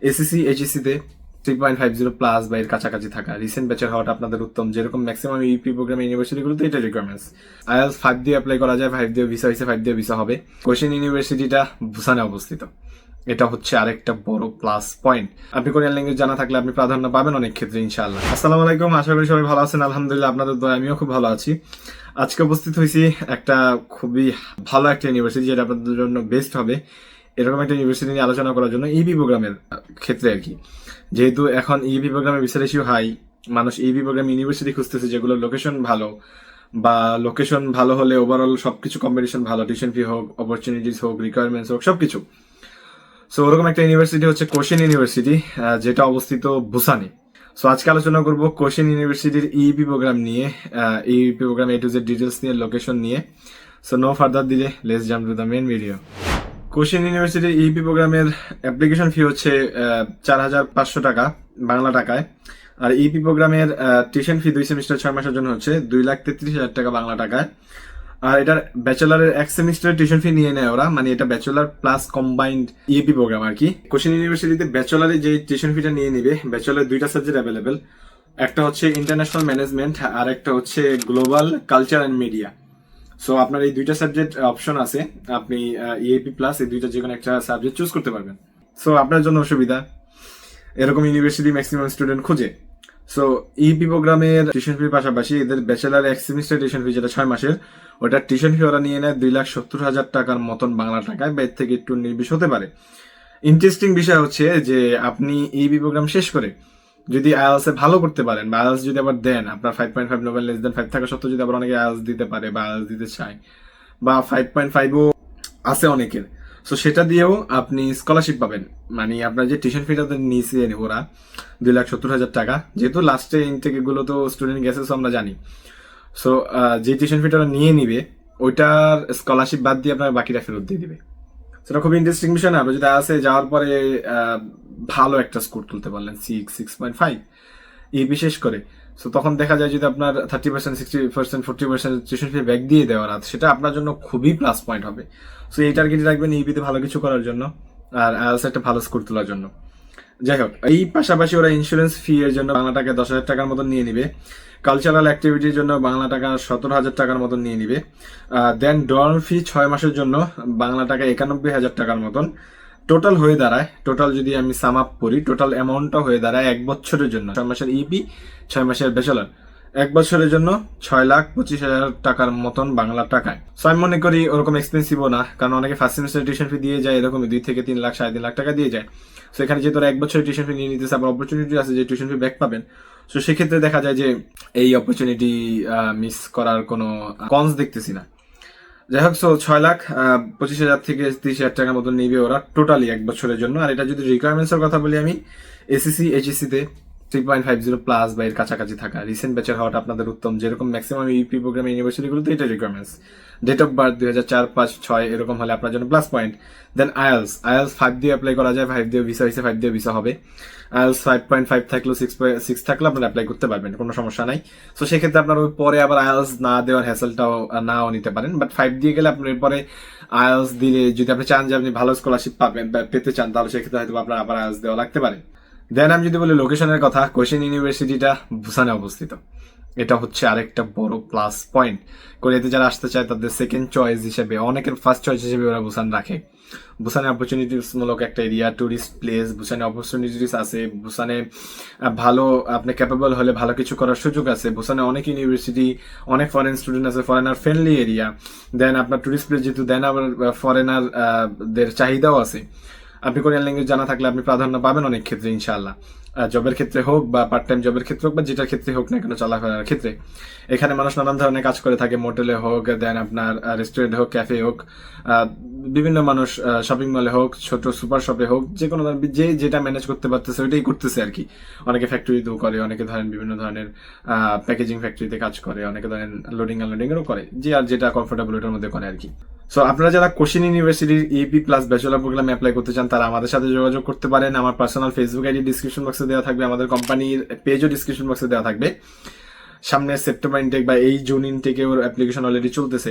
SSC HSC তে 3.50 plus বা এর কাছাকাছি থাকা রিসেন্ট ব্যাচের হওয়াটা আপনাদের উত্তম। যেরকম ম্যাক্সিমাম ইউপি প্রোগ্রাম ইউনিভার্সিটিগুলোতে এটা রিকোয়ারমেন্টস। আইএলটিএস 5 দিয়ে অ্যাপ্লাই করা যায়, 5 দিয়ে ভিসা হয়েছে, 5 দিয়ে ভিসা হবে। কোচিন ইউনিভার্সিটিটা বুসানে অবস্থিত। এটা হচ্ছে আরেকটা বড় প্লাস পয়েন্ট। আপনি কোরিয়ান ল্যাঙ্গুয়েজ জানা থাকলে আপনি প্রাধান্য পাবেন অনেক ক্ষেত্রে ইনশাআল্লাহ। আসসালামু আলাইকুম, আশা করি সবাই ভালো আছেন। আলহামদুলিল্লাহ, আপনাদের দোয়া আমিও খুব ভালো আছি। আজকে উপস্থিত হয়েছি একটা খুবই ভালো একটা ইউনিভার্সিটি, যেটা আপনাদের জন্য বেস্ট হবে এরকম একটা ইউনিভার্সিটি নিয়ে আলোচনা করার জন্য, ইবি প্রোগ্রামের ক্ষেত্রে আর কি। যেহেতু এখন ইবি প্রোগ্রামের ভিসা রেশিও হাই, মানুষ ইবি প্রোগ্রাম ইউনিভার্সিটি খুঁজতেছে যেগুলো লোকেশন ভালো, বা লোকেশন ভালো হলে ওভারঅল সবকিছু কম্পিটিশন ভালো, টিউশন ফি হোক, অপরচুনিটিস হোক, রিকোয়ারমেন্টস হোক, সবকিছু। সো ওরকম একটা ইউনিভার্সিটি হচ্ছে কোশিন ইউনিভার্সিটি, যেটা অবস্থিত বুসানে। সো আজকে আলোচনা করব কোশিন ইউনিভার্সিটির ইইপি প্রোগ্রাম নিয়ে, EEP program A to Z details নিয়ে, লোকেশন নিয়ে। So no further delay, let's jump to the main video. Cochin ইউনিভার্সিটির ইইপি প্রোগ্রামের অ্যাপ্লিকেশন ফি হচ্ছে 4,500 টাকা বাংলা টাকায়। আর ইপি প্রোগ্রামের টিউশন ফি 2 সেমিস্টার 6 মাসের জন্য হচ্ছে 2,33,000 টাকা বাংলা টাকায়। আর এটা ব্যাচেলারের 1 সেমিস্টারের টিউশন ফি নিয়ে নেয় ওরা, মানে এটা bachelor plus combined EP program আর কি। কোচিন ইউনিভার্সিটিতে ব্যাচেলারে যে টিউশন ফিটা নিয়ে নিবে, ব্যাচেলার 2টা সাবজেক্ট অ্যাভেলেবেল। একটা হচ্ছে ইন্টারন্যাশনাল ম্যানেজমেন্ট, আর একটা হচ্ছে global culture and media. So আপনার এই 2টা সাবজেক্ট অপশন আছে, আপনি ইএপি প্লাস এই 2টা যে কোনো একটা সাবজেক্ট চুজ করতে পারবেন। সো আপনার জন্য অসুবিধা, এরকম ইউনিভার্সিটি ম্যাক্সিমাম স্টুডেন্ট খুঁজে। সো ইপি প্রোগ্রামের টিউশন ফির পাশাপাশি এদের ব্যাচেলার 1 সেমিস্টার টিউশন ফি যেটা 6 মাসের, ওটার টিউশন ফি ওরা নিয়ে নেয় 2,70,000 টাকার মতন বাংলা টাকায়, বা এর থেকে একটু নির্বিষ হতে পারে। ইন্টারেস্টিং বিষয় হচ্ছে যে আপনি ইপি প্রোগ্রাম শেষ করে যদি আইএলটিএস এ ভালো করতে পারেন, বা আইএলটিএস যদি আবার দেন, আপনার 5.5 নোবেল লেস দেন 5 থাকা সত্ত্বেও যদি আবার অনেকে আইএলটিএস দিতে পারে বা আইএলটিএস দিতে চায়, বা 5.5ও আছে অনেকের, সো সেটা দিয়েও আপনি স্কলারশিপ পাবেন। মানে আপনার যে টিউশন ফিটা নিয়েছে ওরা 2,70,000 টাকা, যেহেতু লাস্টে ইনটেক গুলো তো স্টুডেন্ট গেছে, সো আমরা জানি। সো যে টিউশন ফিটা ওরা নিয়ে নিবে, ওইটার স্কলারশিপ বাদ দিয়ে আপনার বাকিটা ফেরত দিয়ে দিবে। সেটা খুব ইন্টারেস্টিং বিষয় না? আপনি যদি আছে যাওয়ার পরে ভালো একটা স্কোর তুলতে পারলেন, 6.5 এই বিশেষ করে, সো তখন দেখা যায় যদি আপনার 30%, 60%, 40% টিউশন ফি ব্যাক দিয়ে দেওয়ার আছে, সেটা আপনার জন্য খুবই প্লাস পয়েন্ট হবে। সো এই টার্গেট রাখবেন ইপিতে ভালো কিছু করার জন্য, আর আইএলটিএস একটা ভালো স্কোর তোলার জন্য। যাই হোক, এই পাশাপাশি ওরা ইন্স্যুরেন্স ফি এর জন্য বাংলা টাকায় 10,000 টাকার মতন নিয়ে নিবে। কালচারাল অ্যাক্টিভিটির জন্য বাংলা টাকা 17,000 টাকার মতন নিয়ে নিবে। দেন ডর্ম ফি 6 মাসের জন্য বাংলা টাকা 91,000 টাকার মতন। টোটাল হয়ে দাঁড়ায়, টোটাল যদি আমি সাম আপ করি, টোটাল অ্যামাউন্টটা হয়ে দাঁড়ায় 1 বছরের জন্য, 6 মাসের ইপি, 6 মাসের ব্যাচেলার, 1 বছরের জন্য 6,25,000 টাকার মতন বাংলা টাকায়। সো আমি মনে করি ওরকম এক্সপেন্সিভও না, কারণ অনেকে ফার্স্ট সেমিস্টার টিউশন ফি দিয়ে যায় এরকম 2 থেকে 3 লাখ, 3.5 লাখ টাকা দিয়ে যায়। সো এখানে যেহেতু 1 বছরের টিউশন ফি নিয়ে নিতেছে, আবার অপরচুনিটি আছে যে টিউশন ফি ব্যাক পাবেন। সো সেক্ষেত্রে দেখা যায় যে এই অপরচুনিটি মিস করার কোনো কনস দেখতেছি না। যাই হোক, সো 6,25,000 থেকে 30,000 টাকার মতো নিবে ওরা টোটালি 1 বছরের জন্য। আর এটা যদি রিকোয়ারমেন্টস এর কথা বলি আমি, এসএসসি এইচএসসি তে 3.50 প্লাস বা এর কাছাকাছি থাকা রিসেন্ট ব্যাচের হওয়াটা আপনাদের উত্তম। যেরকম ম্যাক্সিমাম ইউপি প্রোগ্রাম ইউনিভার্সিটিগুলোতে এটা রিকোয়ারমেন্টস। ডেট অফ বার্থ 2004, 5, 6 এরকম হলে আপনার জন্য প্লাস পয়েন্ট। দেন আইএলটিএস 5 দিয়ে অ্যাপ্লাই করা যায়, 5 দিয়ে ভিসা হয়েছে, 5 দিয়ে ভিসা হবে। আইএলটিএস 5.5 থাকলেও 6 থাকলে আপনারা অ্যাপ্লাই করতে পারবেন, কোনো সমস্যা নাই। সো সেক্ষেত্রে আপনার ওই পরে আবার আইএলটিএস না দেওয়ার হ্যাসেলটাও নাও নিতে পারেন। বাট 5 দিয়ে গেলে আপনার এরপরে আইএলটিএস দিলে যদি আপনি চান যে আপনি ভালো স্কলারশিপ পাবেন বা পেতে চান, তাহলে সেক্ষেত্রে হয়তো আপনার আবার আইএলটিএস দেওয়া লাগতে পারে। দেন আমি যদি বলি লোকেশনের কথা, কোচিন ইউনিভার্সিটিটা বুসানে অবস্থিত। এটা হচ্ছে আরেকটা বড় প্লাস পয়েন্ট। কোরিয়াতে যারা আসতে চায় তাদের সেকেন্ড চয়েস হিসেবে, অনেকের ফার্স্ট চয়েস হিসেবে ওরা বুসান রাখে। বুসানে অপরচুনিটিস মূলক একটা এরিয়া, টুরিস্ট প্লেস, বুসানে অপরচুনিটিস আছে, বুসানে ভালো আপনি ক্যাপেবল হলে ভালো কিছু করার সুযোগ আছে। বুসানে অনেক ইউনিভার্সিটি, অনেক ফরেন স্টুডেন্ট আছে, ফরেনার ফ্রেন্ডলি এরিয়া। দেন আপনার টুরিস্ট প্লেস যেহেতু, দেন আবার ফরেনার দের চাহিদাও আছে। আপনি কোরিয়ান ল্যাঙ্গুয়েজ জানা থাকলে আপনি প্রাধান্য পাবেন অনেক ক্ষেত্রে ইনশাআল্লাহ। জবের ক্ষেত্রে হোক বা পার্ট টাইম জবের ক্ষেত্রে হোক বা যেটার ক্ষেত্রে হোক না কেন, চলাফেরার ক্ষেত্রে এখানে মানুষ নানান ধরনের কাজ করে থাকে। মোটেলে হোক, দেন আপনার রেস্টুরেন্ট হোক, ক্যাফে হোক, বিভিন্ন মানুষ শপিং মলে হোক, ছোট সুপার শপে হোক, যে কোনো যে যেটা ম্যানেজ করতে পারতেছে ওইটাই করতেছে আর কি। অনেকে ফ্যাক্টরিতেও করে, অনেকে ধরেন বিভিন্ন ধরনের প্যাকেজিং ফ্যাক্টরিতে কাজ করে, অনেকে ধরেন লোডিং আনলোডিং এরও করে, যে আর যেটা কমফোর্টেবল ওটার মধ্যে করে আর কি। সো আপনারা যারা কোচিন ইউনিভার্সিটির ইপি প্লাস ব্যাচেলর প্রোগ্রামে অ্যাপ্লাই করতে চান, তারা আমাদের সাথে যোগাযোগ করতে পারেন। আমার পার্সোনাল ফেসবুক আইডি ডিসক্রিপশন বক্সে দেওয়া থাকবে, আমাদের কোম্পানির পেজও ডিসক্রিপশন বক্সে দেওয়া থাকবে। সামনে সেপ্টেম্বর ইনটেক বা এই জুন ইনটেকে ওর অ্যাপ্লিকেশন অলরেডি চলতেছে।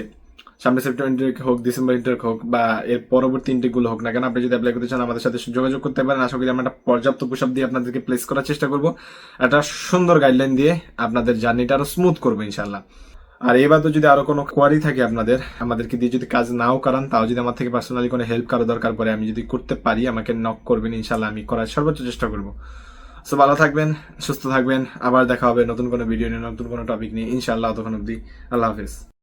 সামনে সেপ্টেম্বর ইনটেক হোক, ডিসেম্বর ইনটেক হোক, বা এর পরবর্তী ইনটেক গুলো হোক না কেন, আপনি যদি অ্যাপ্লাই করতে চান আমাদের সাথে যোগাযোগ করতে পারেন। আশা করি আমরা একটা পর্যাপ্ত পুশ আপ দিয়ে আপনাদেরকে প্লেস করার চেষ্টা করব, একটা সুন্দর গাইডলাইন দিয়ে আপনাদের জার্নিটা আরো স্মুথ করবো ইনশাল্লাহ। আর এবার তো যদি আরো কোনো কোয়ারি থাকে আপনাদের, আমাদেরকে দিয়ে যদি কাজ নাও করান, তাও যদি আমার থেকে পার্সোনালি কোনো হেল্প কারো দরকার পড়ে, আমি যদি করতে পারি আমাকে নক করবেন, ইনশাল্লাহ আমি করার সর্বোচ্চ চেষ্টা করবো। সো ভালো থাকবেন, সুস্থ থাকবেন, আবার দেখা হবে নতুন কোনো ভিডিও নিয়ে, নতুন কোনো টপিক নিয়ে ইনশাল্লাহ। ততক্ষণ অব্দি আল্লাহ হাফিজ।